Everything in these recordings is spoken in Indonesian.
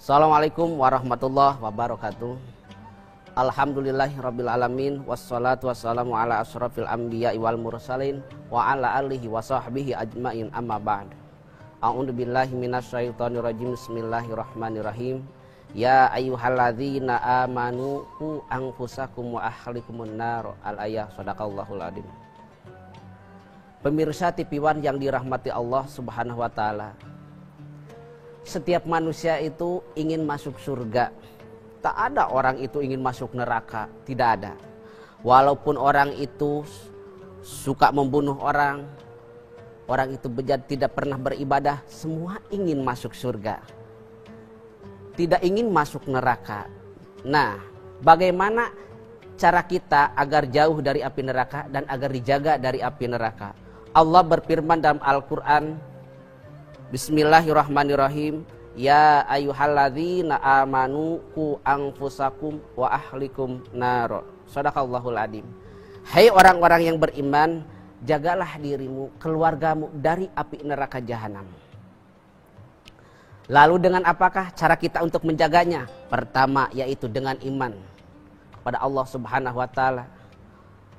Assalamualaikum warahmatullahi wabarakatuh. Alhamdulillahirabbil alamin wassalatu wassalamu ala asyrafil anbiya'i wal mursalin wa ala alihi wa sahbihi ajmain amma ba'd. A'udzu billahi minasyaitonir rajim. Bismillahirrahmanirrahim. Ya ayyuhalladzina amanu qu anfusakum wa ahlikumun nar. Al-ayah. Shadaqallahul adzim. Pemirsa TV1 yang dirahmati Allah Subhanahu wa taala. Setiap manusia itu ingin masuk surga. Tak ada orang itu ingin masuk neraka, tidak ada. Walaupun orang itu suka membunuh orang itu bejat, tidak pernah beribadah, semua ingin masuk surga. Tidak ingin masuk neraka. Nah, bagaimana cara kita agar jauh dari api neraka dan agar dijaga dari api neraka? Allah berfirman dalam Al-Quran, Bismillahirrahmanirrahim. Ya ayyuhalladzina amanu qu anfusakum wa ahlikum nar. Shadaqallahul adzim. Hai orang-orang yang beriman, jagalah dirimu, keluargamu dari api neraka jahanam. Lalu dengan apakah cara kita untuk menjaganya? Pertama, yaitu dengan iman kepada Allah Subhanahu wa taala.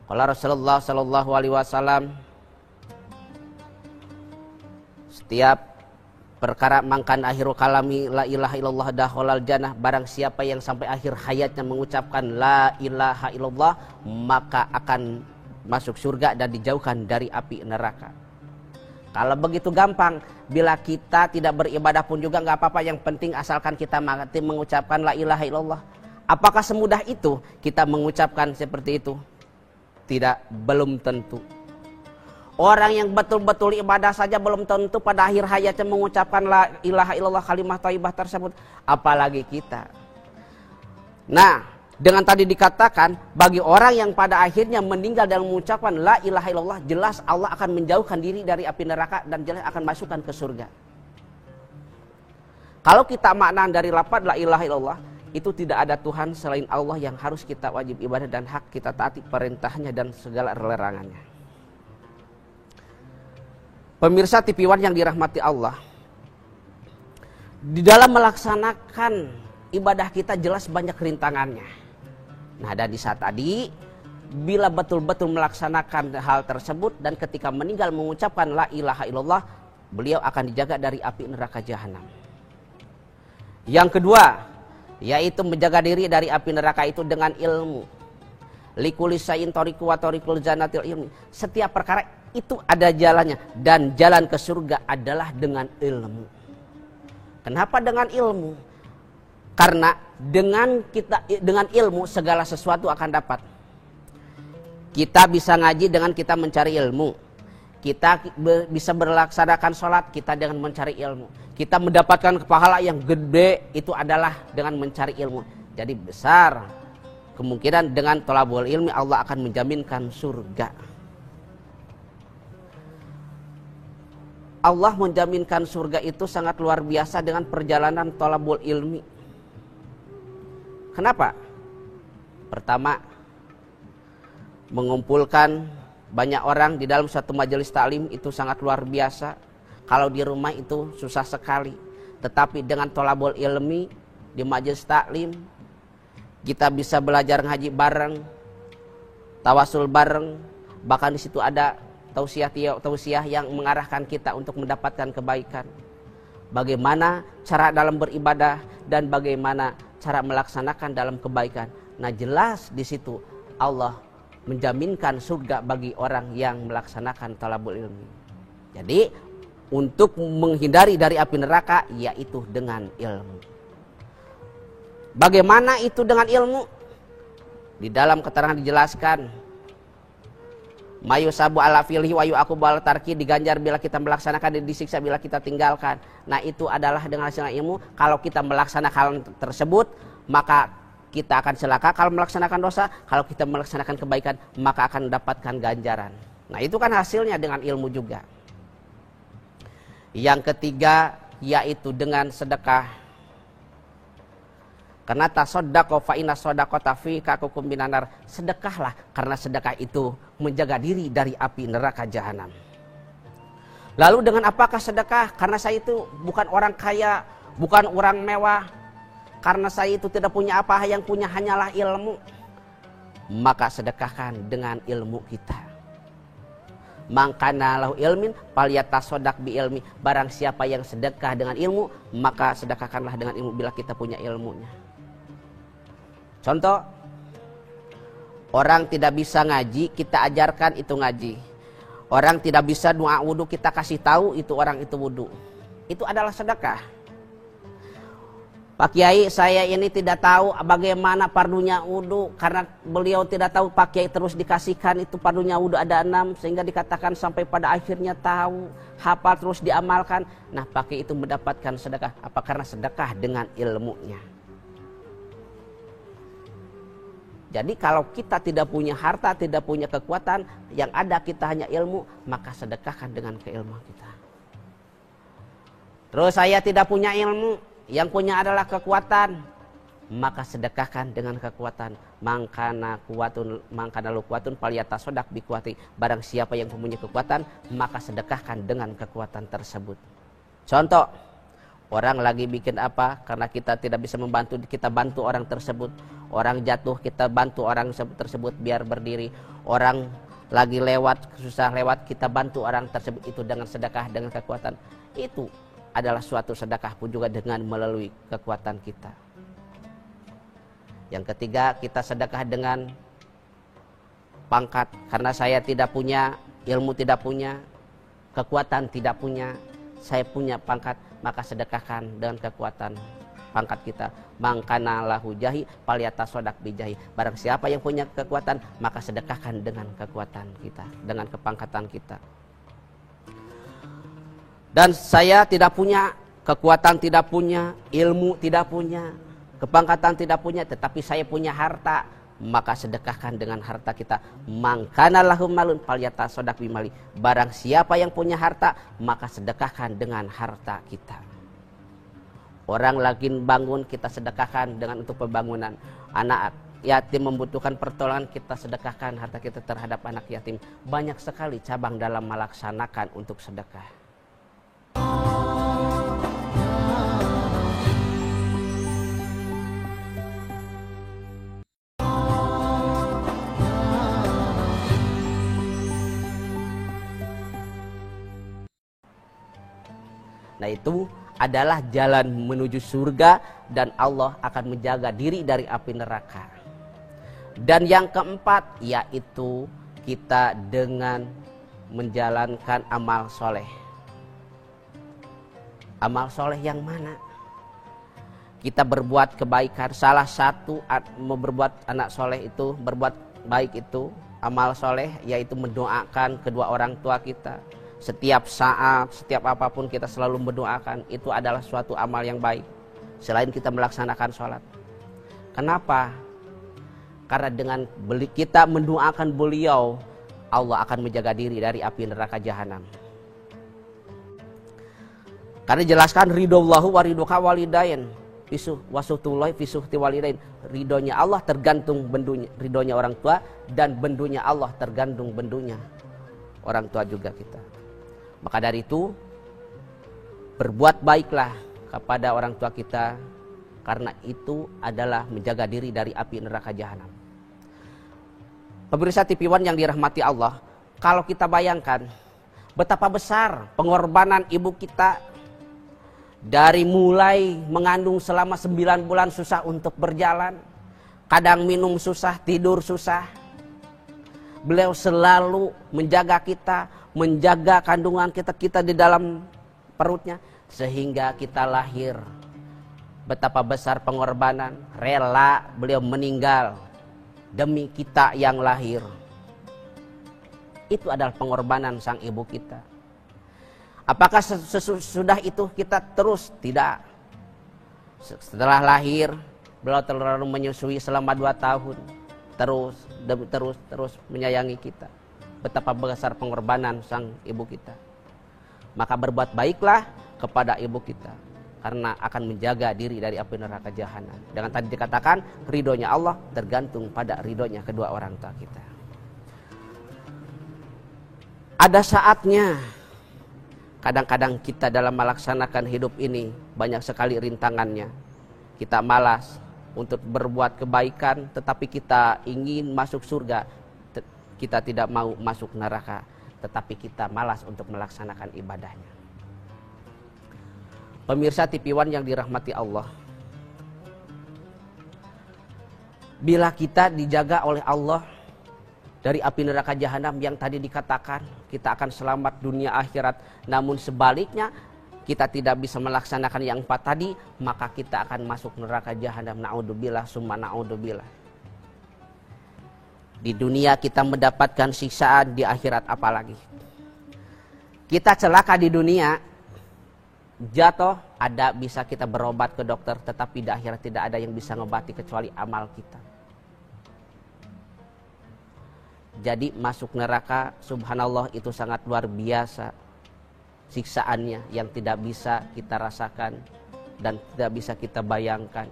Qala Rasulullah sallallahu alaihi wasallam, setiap perkara mangkan akhiru kalami la ilaha illallah dakhalal jannah, barang siapa yang sampai akhir hayatnya mengucapkan la ilaha illallah maka akan masuk surga dan dijauhkan dari api neraka. Kalau begitu gampang, bila kita tidak beribadah pun juga nggak apa-apa, yang penting asalkan kita mati mengucapkan la ilaha illallah. Apakah semudah itu kita mengucapkan seperti itu? Tidak, belum tentu. Orang yang betul-betul ibadah saja belum tentu pada akhir hayatnya mengucapkan la ilaha illallah, kalimah thayyibah tersebut, apalagi kita. Nah, dengan tadi dikatakan bagi orang yang pada akhirnya meninggal dalam mengucapkan la ilaha illallah, jelas Allah akan menjauhkan diri dari api neraka dan jelas akan masukkan ke surga. Kalau kita makna dari lafaz la ilaha illallah, itu tidak ada Tuhan selain Allah yang harus kita wajib ibadah dan hak kita taati perintahnya dan segala larangannya. Pemirsa TV1 yang dirahmati Allah, di dalam melaksanakan ibadah kita jelas banyak rintangannya. Nah, dan di saat tadi, bila betul-betul melaksanakan hal tersebut dan ketika meninggal mengucapkan la ilaha illallah, beliau akan dijaga dari api neraka jahanam. Yang kedua, yaitu menjaga diri dari api neraka itu dengan ilmu. Likulli syai'in thariqun wa thariqul jannatil ilmi. Setiap perkara itu ada jalannya dan jalan ke surga adalah dengan ilmu. Kenapa dengan ilmu? Karena dengan ilmu segala sesuatu akan dapat. Kita bisa ngaji dengan kita mencari ilmu. Kita bisa berlaksanakan sholat kita dengan mencari ilmu. Kita mendapatkan pahala yang gede itu adalah dengan mencari ilmu. Jadi besar kemungkinan dengan thalabul ilmi Allah akan menjaminkan surga. Allah menjaminkan surga itu sangat luar biasa dengan perjalanan thalabul ilmi. Kenapa? Pertama, mengumpulkan banyak orang di dalam satu majelis taklim itu sangat luar biasa. Kalau di rumah itu susah sekali. Tetapi dengan thalabul ilmi di majelis taklim, kita bisa belajar ngaji bareng, tawasul bareng, bahkan di situ ada tausiah yang mengarahkan kita untuk mendapatkan kebaikan. Bagaimana cara dalam beribadah dan bagaimana cara melaksanakan dalam kebaikan. Nah, jelas di situ Allah menjaminkan surga bagi orang yang melaksanakan thalabul ilmi. Jadi, untuk menghindari dari api neraka yaitu dengan ilmu. Bagaimana itu dengan ilmu? Di dalam keterangan dijelaskan, mayu sabu ala filhi wa yu'aqabu ala tarki, diganjar bila kita melaksanakan dan disiksa bila kita tinggalkan. Nah, itu adalah dengan hasil ilmu. Kalau kita melaksanakan hal tersebut maka kita akan celaka. Kalau melaksanakan dosa, kalau kita melaksanakan kebaikan maka akan mendapatkan ganjaran. Nah, itu kan hasilnya dengan ilmu juga. Yang ketiga yaitu dengan sedekah. Karena tasoddaqo fa inna soddaqota fi kakukum binanar. Sedekahlah, karena sedekah itu menjaga diri dari api neraka jahanam. Lalu dengan apakah sedekah? Karena saya itu bukan orang kaya, bukan orang mewah, karena saya itu tidak punya apa, yang punya hanyalah ilmu, maka sedekahkan dengan ilmu kita. Mangkana lahu ilmin falyatasaddaq bi ilmi. Barang siapa yang sedekah dengan ilmu, maka sedekahkanlah dengan ilmu bila kita punya ilmunya. Contoh, orang tidak bisa ngaji, kita ajarkan itu ngaji. Orang tidak bisa doa wudu, kita kasih tahu itu orang itu wudu. Itu adalah sedekah. Pak Kiai, saya ini tidak tahu bagaimana pardunya wudu, karena beliau tidak tahu. Pak Kiai terus dikasihkan itu pardunya wudu ada 6, sehingga dikatakan sampai pada akhirnya tahu, hafal, terus diamalkan. Nah, Pak Kiai itu mendapatkan sedekah. Apa? Karena sedekah dengan ilmunya. Jadi kalau kita tidak punya harta, tidak punya kekuatan, yang ada kita hanya ilmu, maka sedekahkan dengan keilmuan kita. Terus saya tidak punya ilmu, yang punya adalah kekuatan, maka sedekahkan dengan kekuatan. Mangkana lu kuatun falyatasaddaq bi quwwati. Barang siapa yang mempunyai kekuatan, maka sedekahkan dengan kekuatan tersebut. Contoh, orang lagi bikin apa, karena kita tidak bisa membantu, kita bantu orang tersebut. Orang jatuh, kita bantu orang tersebut biar berdiri. Orang lagi lewat, susah lewat, kita bantu orang tersebut. Itu dengan sedekah, dengan kekuatan. Itu adalah suatu sedekah pun juga dengan melalui kekuatan kita. Yang ketiga, kita sedekah dengan pangkat. Karena saya tidak punya ilmu, tidak punya kekuatan, tidak punya, saya punya pangkat, maka sedekahkan dengan kekuatan pangkat kita. Mangkana lahu jahi falyatasaddaq bi jahi. Barang siapa yang punya kekuatan, maka sedekahkan dengan kekuatan kita, dengan kepangkatan kita. Dan saya tidak punya kekuatan, tidak punya ilmu, tidak punya kepangkatan, tidak punya, tetapi saya punya harta, maka sedekahkan dengan harta kita. Mangkana lahum malun falyatasaddaq bi mali. Barang siapa yang punya harta, maka sedekahkan dengan harta kita. Orang lagi bangun, kita sedekahkan dengan untuk pembangunan. Anak yatim membutuhkan pertolongan, kita sedekahkan harta kita terhadap anak yatim. Banyak sekali cabang dalam melaksanakan untuk sedekah. Nah, itu adalah jalan menuju surga, dan Allah akan menjaga diri dari api neraka. Dan yang keempat, yaitu kita dengan menjalankan amal soleh. Amal soleh yang mana? Kita berbuat kebaikan. Salah satu berbuat anak soleh itu, berbuat baik itu, amal soleh, yaitu mendoakan kedua orang tua kita. Setiap saat, setiap apapun kita selalu mendoakan. Itu adalah suatu amal yang baik, selain kita melaksanakan sholat. Kenapa? Karena dengan kita mendoakan beliau, Allah akan menjaga diri dari api neraka jahanam. Karena jelaskan ridallahu wa ridhoka walidain wasuhtullahi fisuhti walidain. Ridhonya Allah tergantung bendunya, ridhonya orang tua, dan bendunya Allah tergantung bendunya orang tua juga kita. Maka dari itu, berbuat baiklah kepada orang tua kita, karena itu adalah menjaga diri dari api neraka jahanam. Pemirsa TV One yang dirahmati Allah, kalau kita bayangkan betapa besar pengorbanan ibu kita, dari mulai mengandung selama 9 bulan susah untuk berjalan, kadang minum susah, tidur susah. Beliau selalu menjaga kita, menjaga kandungan kita di dalam perutnya, sehingga kita lahir. Betapa besar pengorbanan, rela beliau meninggal demi kita yang lahir. Itu adalah pengorbanan sang ibu kita. Apakah sesudah itu kita terus? Tidak. Setelah lahir, beliau terlalu menyusui selama 2 tahun. Terus menyayangi kita. Betapa besar pengorbanan sang ibu kita. Maka berbuat baiklah kepada ibu kita, karena akan menjaga diri dari api neraka jahanam. Dengan tadi dikatakan, ridhonya Allah tergantung pada ridhonya kedua orang tua kita. Ada saatnya, kadang-kadang kita dalam melaksanakan hidup ini banyak sekali rintangannya. kita malas untuk berbuat kebaikan, tetapi kita ingin masuk surga, kita tidak mau masuk neraka, tetapi kita malas untuk melaksanakan ibadahnya. Pemirsa TV One yang dirahmati Allah, bila kita dijaga oleh Allah dari api neraka jahanam yang tadi dikatakan, kita akan selamat dunia akhirat. Namun sebaliknya, kita tidak bisa melaksanakan yang 4 tadi, maka kita akan masuk neraka jahanam. Na'udzubillah summa na'udzubillah. Di dunia kita mendapatkan siksaan, di akhirat apalagi. Kita celaka di dunia, jatuh, ada bisa kita berobat ke dokter, tetapi di akhirat tidak ada yang bisa ngobati kecuali amal kita. Jadi masuk neraka, subhanallah, itu sangat luar biasa siksaannya yang tidak bisa kita rasakan dan tidak bisa kita bayangkan.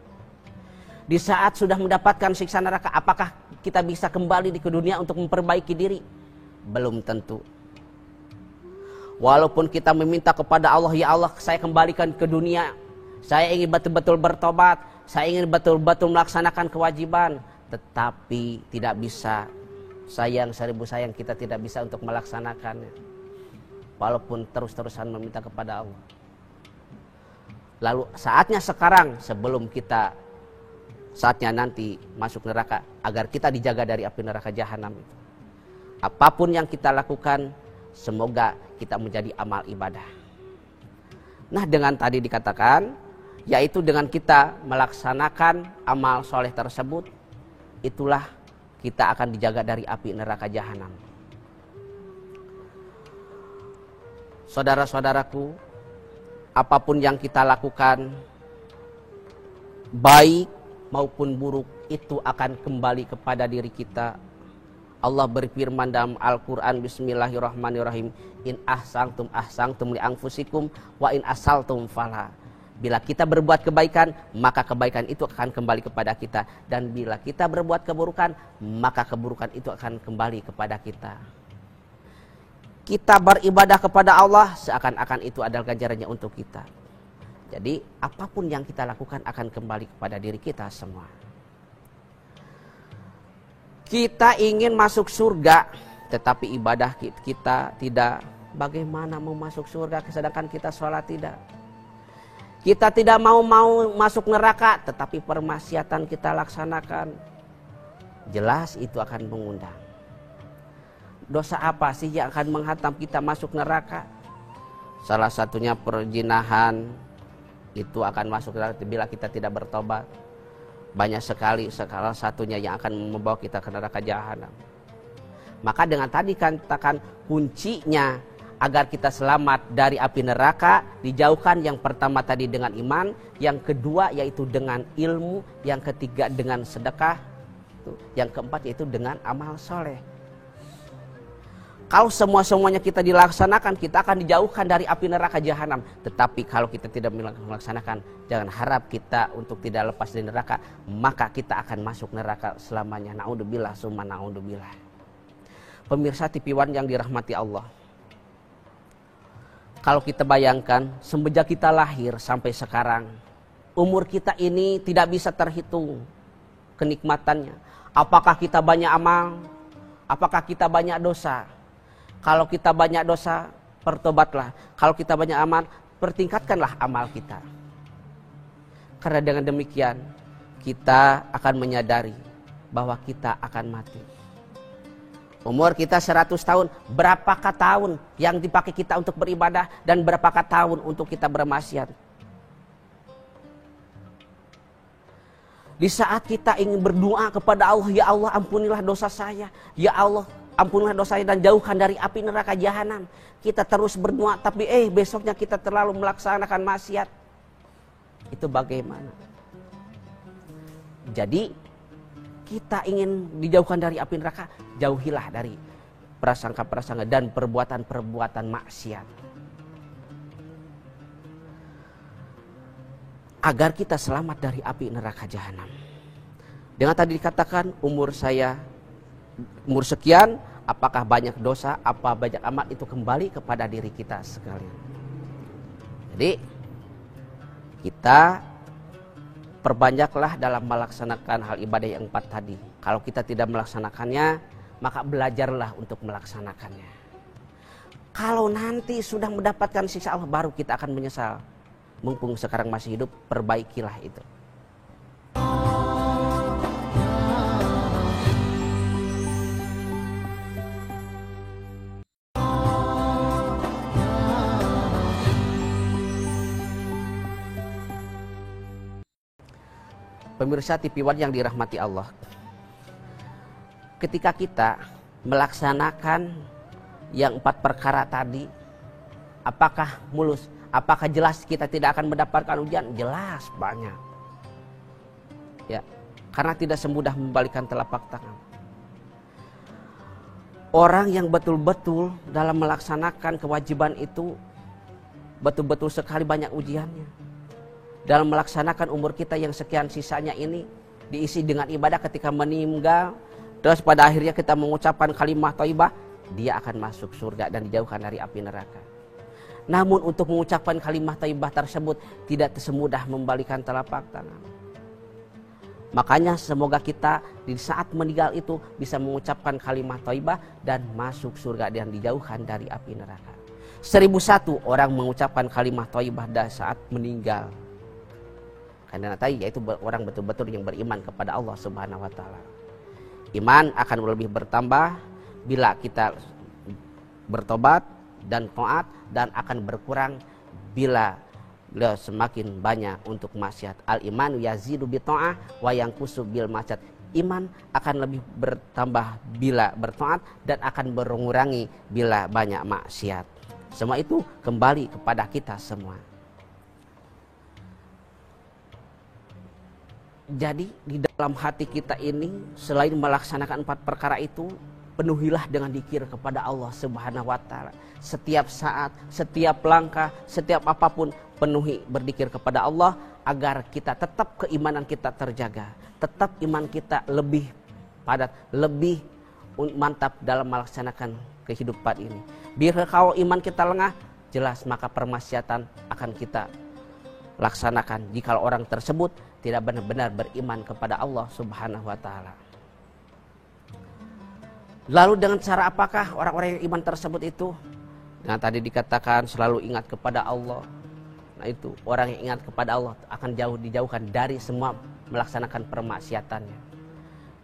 Di saat sudah mendapatkan siksa neraka, apakah kita bisa kembali ke dunia untuk memperbaiki diri? Belum tentu. Walaupun kita meminta kepada Allah, ya Allah, saya kembalikan ke dunia, saya ingin betul-betul bertobat, saya ingin betul-betul melaksanakan kewajiban, tetapi tidak bisa. Sayang, seribu sayang, kita tidak bisa untuk melaksanakannya. Walaupun terus-terusan meminta kepada Allah. Lalu saatnya sekarang, sebelum kita saatnya nanti masuk neraka, agar kita dijaga dari api neraka jahanam itu. Apapun yang kita lakukan, semoga kita menjadi amal ibadah. Nah, dengan tadi dikatakan, yaitu dengan kita melaksanakan amal soleh tersebut, itulah kita akan dijaga dari api neraka jahanam. Saudara-saudaraku, apapun yang kita lakukan, baik maupun buruk, itu akan kembali kepada diri kita. Allah berfirman dalam Al-Quran, Bismillahirrahmanirrahim, In ahsangtum li anfusikum, wa in asaltum fala. Bila kita berbuat kebaikan, maka kebaikan itu akan kembali kepada kita. Dan bila kita berbuat keburukan, maka keburukan itu akan kembali kepada kita. Kita beribadah kepada Allah, seakan-akan itu adalah ganjarannya untuk kita. Jadi apapun yang kita lakukan akan kembali kepada diri kita semua. Kita ingin masuk surga, tetapi ibadah kita tidak. Bagaimana mau masuk surga sedangkan kita sholat tidak? Kita tidak mau masuk neraka, tetapi permaksiatan kita laksanakan. Jelas itu akan mengundang. Dosa apa sih yang akan menghantam kita masuk neraka? Salah satunya perzinahan, itu akan masuk neraka bila kita tidak bertobat. Banyak sekali, salah satunya yang akan membawa kita ke neraka jahanam. Maka dengan tadi katakan kuncinya agar kita selamat dari api neraka, dijauhkan yang pertama tadi dengan iman, yang kedua yaitu dengan ilmu, yang ketiga dengan sedekah, yang keempat yaitu dengan amal soleh. Kalau semuanya kita dilaksanakan, kita akan dijauhkan dari api neraka jahanam. Tetapi kalau kita tidak melaksanakan, jangan harap kita untuk tidak lepas dari neraka, maka kita akan masuk neraka selamanya. Na'udzubillah summa na'udzubillah. Pemirsa TV One yang dirahmati Allah, kalau kita bayangkan semenjak kita lahir sampai sekarang, umur kita ini tidak bisa terhitung kenikmatannya. Apakah kita banyak amal? Apakah kita banyak dosa? Kalau kita banyak dosa, bertobatlah. Kalau kita banyak amal, pertingkatkanlah amal kita. Karena dengan demikian, kita akan menyadari bahwa kita akan mati. Umur kita 100 tahun, berapakah tahun yang dipakai kita untuk beribadah dan berapakah tahun untuk kita bermaksiat? Di saat kita ingin berdoa kepada Allah, ya Allah ampunilah dosa saya, ya Allah ampunilah dosa saya dan jauhkan dari api neraka jahanam. Kita terus berdoa, tapi besoknya kita terlalu melaksanakan maksiat. Itu bagaimana? Jadi kita ingin dijauhkan dari api neraka, jauhilah dari prasangka-prasangka dan perbuatan-perbuatan maksiat. Agar kita selamat dari api neraka jahanam. Dengan tadi dikatakan umur sekian, apakah banyak dosa, apa banyak amal, itu kembali kepada diri kita sekalian. Jadi kita perbanyaklah dalam melaksanakan hal ibadah yang 4 tadi. Kalau kita tidak melaksanakannya, maka belajarlah untuk melaksanakannya. Kalau nanti sudah mendapatkan siksa Allah, baru kita akan menyesal. Mumpung sekarang masih hidup, perbaikilah itu. Pemirsa TV One yang dirahmati Allah, ketika kita melaksanakan yang 4 perkara tadi, apakah mulus? Apakah jelas kita tidak akan mendapatkan ujian? Jelas banyak. Ya, karena tidak semudah membalikan telapak tangan. Orang yang betul-betul dalam melaksanakan kewajiban itu betul-betul sekali banyak ujiannya. Dalam melaksanakan umur kita yang sekian sisanya ini diisi dengan ibadah, ketika meninggal terus pada akhirnya kita mengucapkan kalimat thayyibah, dia akan masuk surga dan dijauhkan dari api neraka. Namun untuk mengucapkan kalimat thayyibah tersebut tidak semudah membalikan telapak tangan. Makanya semoga kita di saat meninggal itu bisa mengucapkan kalimat thayyibah dan masuk surga dan dijauhkan dari api neraka. 1001 orang mengucapkan kalimat thayyibah saat meninggal. Karena tadi yaitu orang betul-betul yang beriman kepada Allah Subhanahu wa taala. Iman akan lebih bertambah bila kita bertobat dan taat, dan akan berkurang bila semakin banyak untuk maksiat. Al imanu yazidu bi ta'ah wa yanqusu bil maksiat. Iman akan lebih bertambah bila bertaat dan akan mengurangi bila banyak maksiat. Semua itu kembali kepada kita semua. Jadi di dalam hati kita ini selain melaksanakan 4 perkara itu, penuhilah dengan dzikir kepada Allah Subhanahu wa taala. Setiap saat, setiap langkah, setiap apapun penuhi berzikir kepada Allah agar kita tetap keimanan kita terjaga, tetap iman kita lebih padat, lebih mantap dalam melaksanakan kehidupan ini. Biar kalau iman kita lengah, jelas maka permaksiatan akan kita laksanakan jika orang tersebut tidak benar-benar beriman kepada Allah Subhanahu wa taala. Lalu dengan cara apakah orang-orang yang iman tersebut itu? Nah, tadi dikatakan selalu ingat kepada Allah. Nah, itu orang yang ingat kepada Allah akan dijauhkan dari semua melaksanakan permaksiatannya.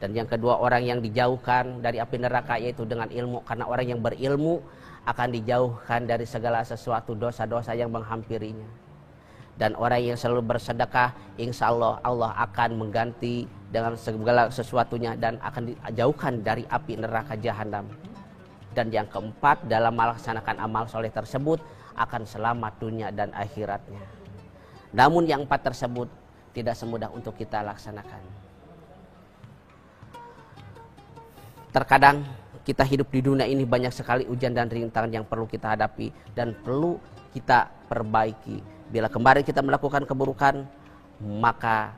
Dan yang kedua, orang yang dijauhkan dari api neraka yaitu dengan ilmu, karena orang yang berilmu akan dijauhkan dari segala sesuatu dosa-dosa yang menghampirinya. Dan orang yang selalu bersedekah, insya Allah Allah akan mengganti dengan segala sesuatunya dan akan dijauhkan dari api neraka jahanam. Dan yang keempat, dalam melaksanakan amal soleh tersebut akan selamat dunia dan akhiratnya. Namun yang 4 tersebut tidak semudah untuk kita laksanakan. Terkadang kita hidup di dunia ini banyak sekali ujian dan rintangan yang perlu kita hadapi dan perlu kita perbaiki. Bila kemarin kita melakukan keburukan, maka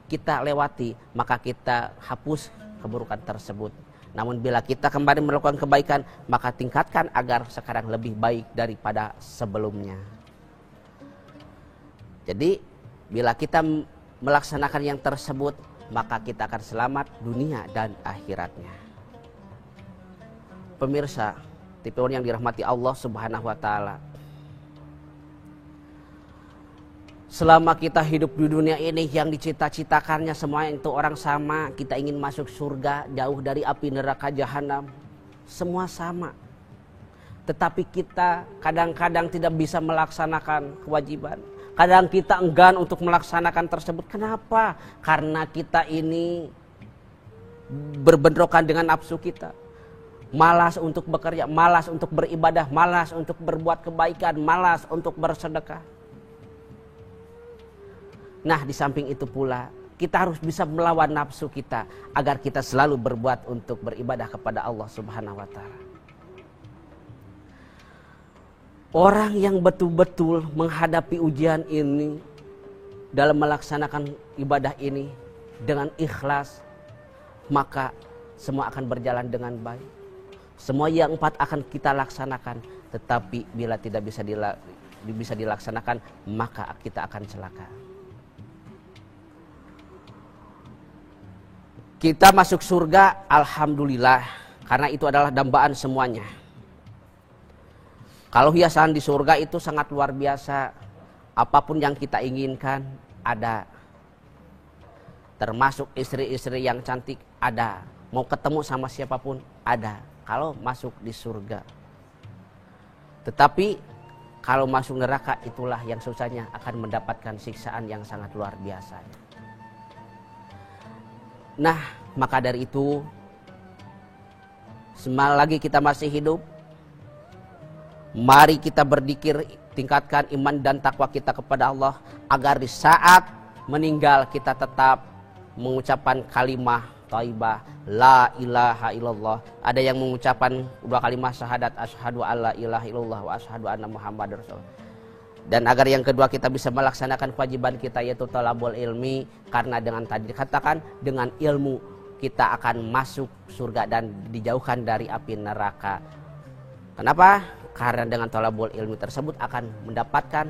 kita lewati, maka kita hapus keburukan tersebut. Namun bila kita kembali melakukan kebaikan, maka tingkatkan agar sekarang lebih baik daripada sebelumnya. Jadi bila kita melaksanakan yang tersebut, maka kita akan selamat dunia dan akhiratnya. Pemirsa TV One yang dirahmati Allah Subhanahu wa taala, selama kita hidup di dunia ini yang dicita-citakannya semuanya itu orang sama. Kita ingin masuk surga, jauh dari api neraka jahanam. Semua sama. Tetapi kita kadang-kadang tidak bisa melaksanakan kewajiban. Kadang kita enggan untuk melaksanakan tersebut. Kenapa? Karena kita ini berbentrokan dengan nafsu kita. Malas untuk bekerja, malas untuk beribadah, malas untuk berbuat kebaikan, malas untuk bersedekah. Nah, di samping itu pula kita harus bisa melawan nafsu kita agar kita selalu berbuat untuk beribadah kepada Allah Subhanahu wa taala. Orang yang betul-betul menghadapi ujian ini dalam melaksanakan ibadah ini dengan ikhlas, maka semua akan berjalan dengan baik. Semua yang 4 akan kita laksanakan, tetapi bila tidak bisa dilaksanakan, maka kita akan celaka. Kita masuk surga, alhamdulillah, karena itu adalah dambaan semuanya. Kalau hiasan di surga itu sangat luar biasa. Apapun yang kita inginkan ada. Termasuk istri-istri yang cantik ada. Mau ketemu sama siapapun ada. Kalau masuk di surga. Tetapi kalau masuk neraka, itulah yang susahnya, akan mendapatkan siksaan yang sangat luar biasa. Nah, maka dari itu, selagi kita masih hidup, mari kita berzikir, tingkatkan iman dan takwa kita kepada Allah, agar di saat meninggal kita tetap mengucapkan kalimah thayyibah la ilaha illallah. Ada yang mengucapkan dua kalimat syahadat, asyhadu alla ilaha illallah wa asyhadu anna muhammadar rasulullah. Dan agar yang kedua kita bisa melaksanakan kewajiban kita, yaitu thalabul ilmi, karena dengan tadi dikatakan dengan ilmu kita akan masuk surga dan dijauhkan dari api neraka. Kenapa? Karena dengan thalabul ilmi tersebut akan mendapatkan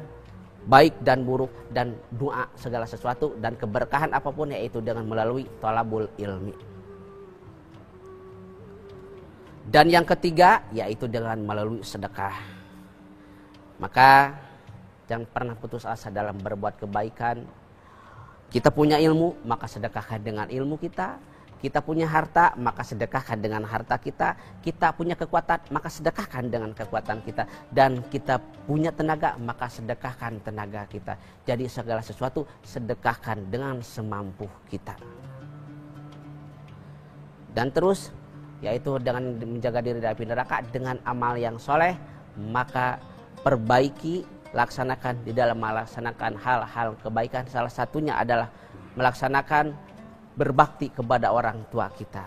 baik dan buruk dan doa segala sesuatu dan keberkahan apapun, yaitu dengan melalui thalabul ilmi. Dan yang ketiga yaitu dengan melalui sedekah. Maka jangan pernah putus asa dalam berbuat kebaikan. Kita punya ilmu, maka sedekahkan dengan ilmu kita. Kita punya harta, maka sedekahkan dengan harta kita. Kita punya kekuatan, maka sedekahkan dengan kekuatan kita. Dan kita punya tenaga, maka sedekahkan tenaga kita. Jadi segala sesuatu sedekahkan dengan semampu kita. Dan terus, yaitu dengan menjaga diri dari api neraka dengan amal yang soleh, maka perbaiki, laksanakan di dalam melaksanakan hal-hal kebaikan. Salah satunya adalah melaksanakan berbakti kepada orang tua kita.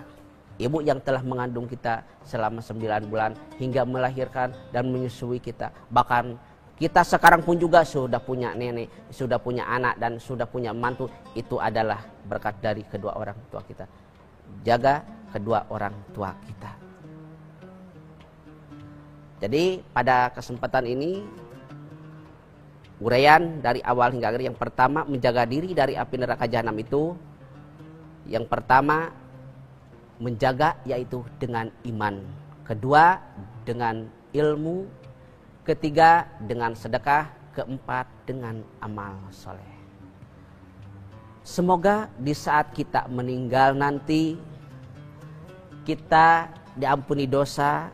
Ibu yang telah mengandung kita selama 9 bulan hingga melahirkan dan menyusui kita. Bahkan kita sekarang pun juga sudah punya nenek, sudah punya anak, dan sudah punya mantu. Itu adalah berkat dari kedua orang tua kita. Jaga kedua orang tua kita. Jadi pada kesempatan ini, uraian dari awal hingga akhir, yang pertama menjaga diri dari api neraka jahanam itu, yang pertama menjaga yaitu dengan iman, kedua dengan ilmu, ketiga dengan sedekah, keempat dengan amal soleh. Semoga di saat kita meninggal nanti kita diampuni dosa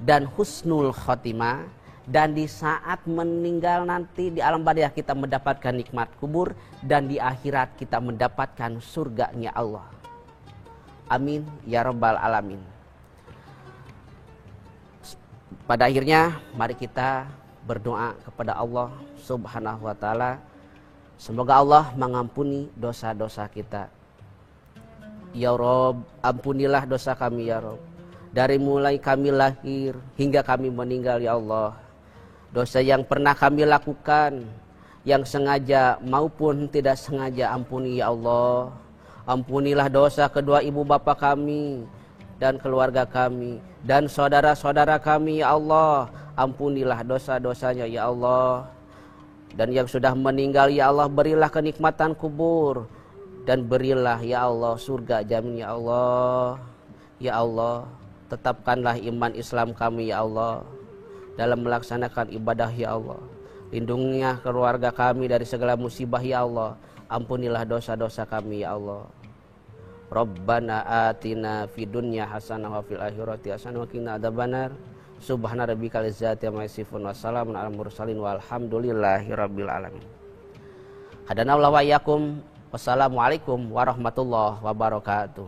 dan husnul khotimah, dan di saat meninggal nanti di alam barzakh kita mendapatkan nikmat kubur, dan di akhirat kita mendapatkan surganya Allah. Amin ya rabbal alamin. Pada akhirnya mari kita berdoa kepada Allah Subhanahu wa taala. Semoga Allah mengampuni dosa-dosa kita. Ya Rabb, ampunilah dosa kami ya Rabb. Dari mulai kami lahir hingga kami meninggal ya Allah. Dosa yang pernah kami lakukan, yang sengaja maupun tidak sengaja, ampuni ya Allah. Ampunilah dosa kedua ibu bapa kami dan keluarga kami dan saudara-saudara kami ya Allah. Ampunilah dosa-dosanya ya Allah. Dan yang sudah meninggal ya Allah, berilah kenikmatan kubur, dan berilah ya Allah surga jamin ya Allah. Ya Allah, tetapkanlah iman Islam kami ya Allah dalam melaksanakan ibadah ya Allah. Lindungilah keluarga kami dari segala musibah ya Allah. Ampunilah dosa-dosa kami ya Allah. Rabbana atina fid dunya hasanah wa fil akhirati hasanah wa qina adzabannar. Subhana rabbikal izzati amma yasifun wa salamun alal mursalin walhamdulillahi rabbil alamin. Hadanallahu wa iyyakum. Wassalamualaikum warahmatullahi wabarakatuh.